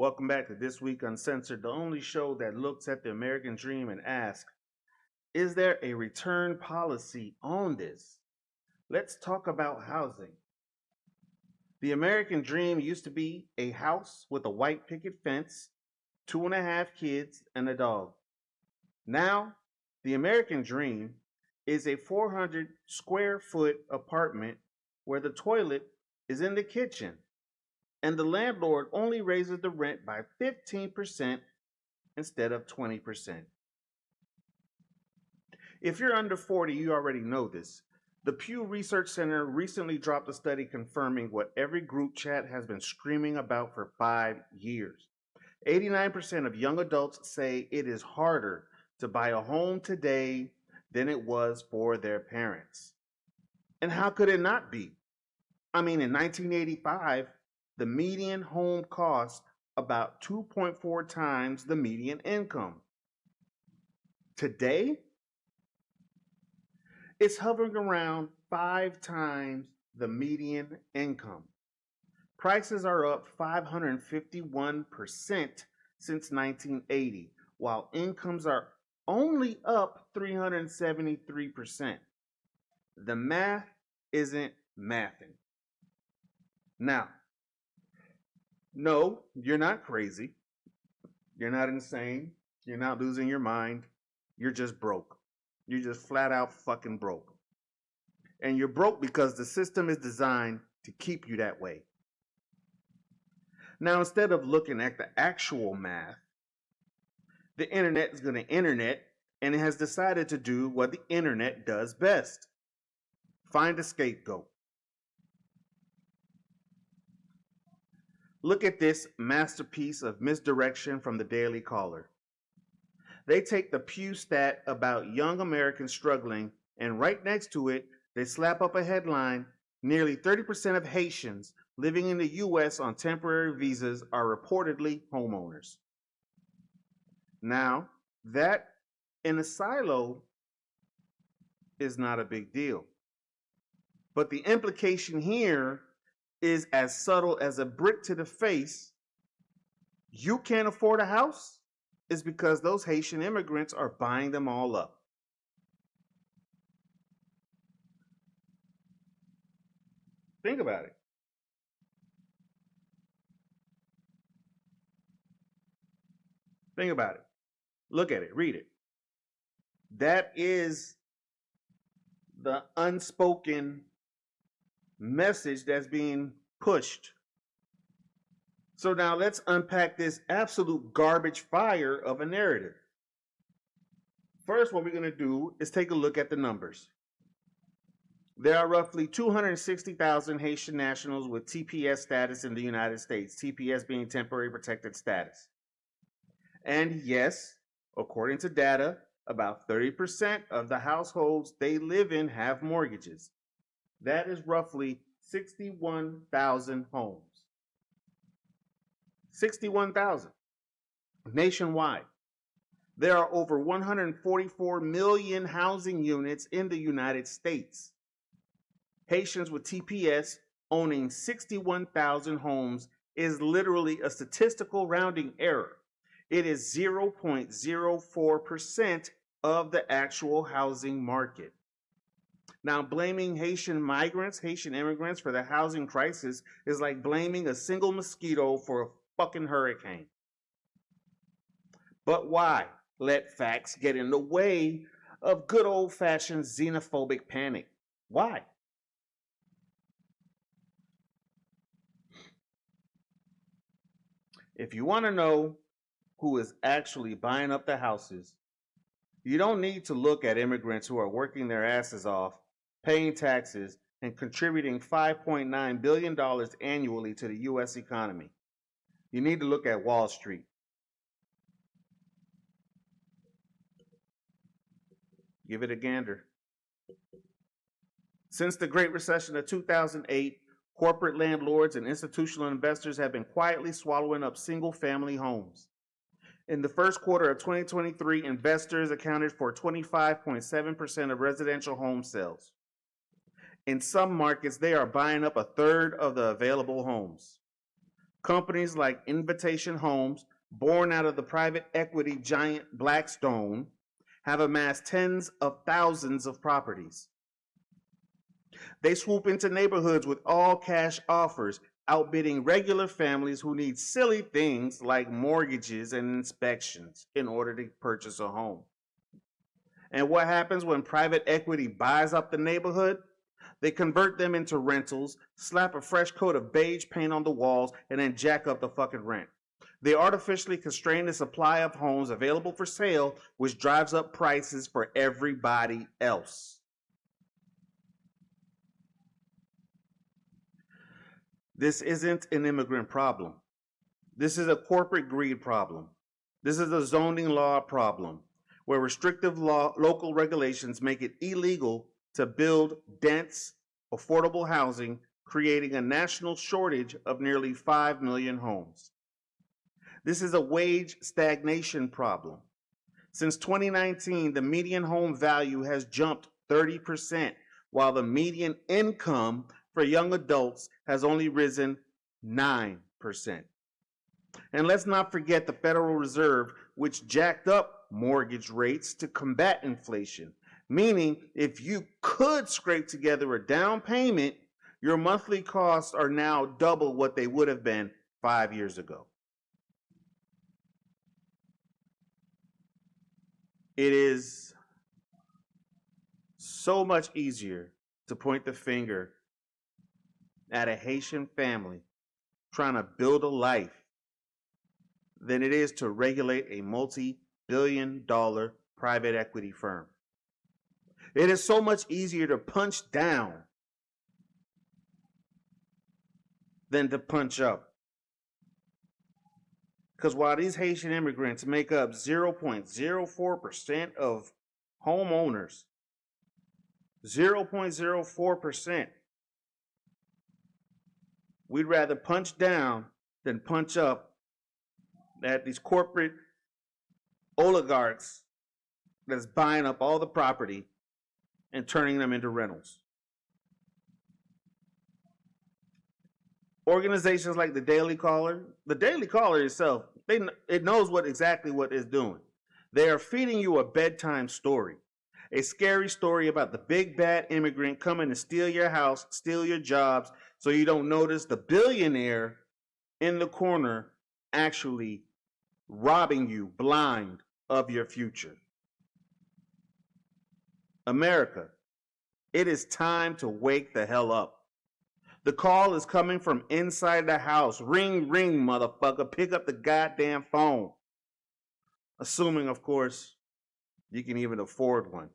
Welcome back to This Week Uncensored, the only show that looks at the American dream and asks, is there a return policy on this? Let's talk about housing. The American dream used to be a house with a white picket fence, 2.5 kids, and a dog. Now, the American dream is a 400 square foot apartment where the toilet is in the kitchen and the landlord only raises the rent by 15% instead of 20%. If you're under 40, you already know this. The Pew Research Center recently dropped a study confirming what every group chat has been screaming about for 5 years. 89% of young adults say it is harder to buy a home today than it was for their parents. And how could it not be? I mean, in 1985, the median home cost about 2.4 times the median income. Today, it's hovering around 5 times the median income. Prices are up 551% since 1980, while incomes are only up 373%. The math isn't mathing. Now, no, you're not crazy. You're not insane. You're not losing your mind. You're just broke. You're just flat out fucking broke. And you're broke because the system is designed to keep you that way. Now, instead of looking at the actual math, the internet is going to internet, and it has decided to do what the internet does best: find a scapegoat. Look at this masterpiece of misdirection from the Daily Caller. They take the Pew stat about young Americans struggling, and right next to it, they slap up a headline: nearly 30% of Haitians living in the U.S. on temporary visas are reportedly homeowners. Now, that in a silo is not a big deal. But the implication here is as subtle as a brick to the face. You can't afford a house is because those Haitian immigrants are buying them all up. Think about it. Think about it. Look at it. Read it. That is the unspoken message that's being pushed. So now let's unpack this absolute garbage fire of a narrative. First, what we're going to do is take a look at the numbers. There are roughly 260,000 Haitian nationals with TPS status in the United States, TPS being temporary protected status. And yes, according to data, about 30% of the households they live in have mortgages. That is roughly 61,000 homes. 61,000 nationwide. There are over 144 million housing units in the United States. Haitians with TPS owning 61,000 homes is literally a statistical rounding error. It is 0.04% of the actual housing market. Now, blaming Haitian migrants, Haitian immigrants for the housing crisis is like blaming a single mosquito for a fucking hurricane. But why let facts get in the way of good old-fashioned xenophobic panic? Why? If you want to know who is actually buying up the houses, you don't need to look at immigrants who are working their asses off, paying taxes, and contributing $5.9 billion annually to the U.S. economy. You need to look at Wall Street. Give it a gander. Since the Great Recession of 2008, corporate landlords and institutional investors have been quietly swallowing up single-family homes. In the first quarter of 2023, investors accounted for 25.7% of residential home sales. In some markets, they are buying up a third of the available homes. Companies like Invitation Homes, born out of the private equity giant Blackstone, have amassed tens of thousands of properties. They swoop into neighborhoods with all cash offers, outbidding regular families who need silly things like mortgages and inspections in order to purchase a home. And what happens when private equity buys up the neighborhood? They convert them into rentals, slap a fresh coat of beige paint on the walls, and then jack up the fucking rent. They artificially constrain the supply of homes available for sale, which drives up prices for everybody else. This isn't an immigrant problem. This is a corporate greed problem. This is a zoning law problem, where restrictive local regulations make it illegal to build dense, affordable housing, creating a national shortage of nearly 5 million homes. This is a wage stagnation problem. Since 2019, the median home value has jumped 30%, while the median income for young adults has only risen 9%. And let's not forget the Federal Reserve, which jacked up mortgage rates to combat inflation, meaning if you could scrape together a down payment, your monthly costs are now double what they would have been 5 years ago. It is so much easier to point the finger at a Haitian family trying to build a life than it is to regulate a multi-billion-dollar private equity firm. It is so much easier to punch down than to punch up. Because while these Haitian immigrants make up 0.04% of homeowners, 0.04%, we'd rather punch down than punch up at these corporate oligarchs that's buying up all the property and turning them into rentals. Organizations like the Daily Caller itself, it knows exactly what it's doing. They are feeding you a bedtime story, a scary story about the big bad immigrant coming to steal your house, steal your jobs, so you don't notice the billionaire in the corner actually robbing you blind of your future. America, it is time to wake the hell up. The call is coming from inside the house. Ring, ring, motherfucker. Pick up the goddamn phone. Assuming, of course, you can even afford one.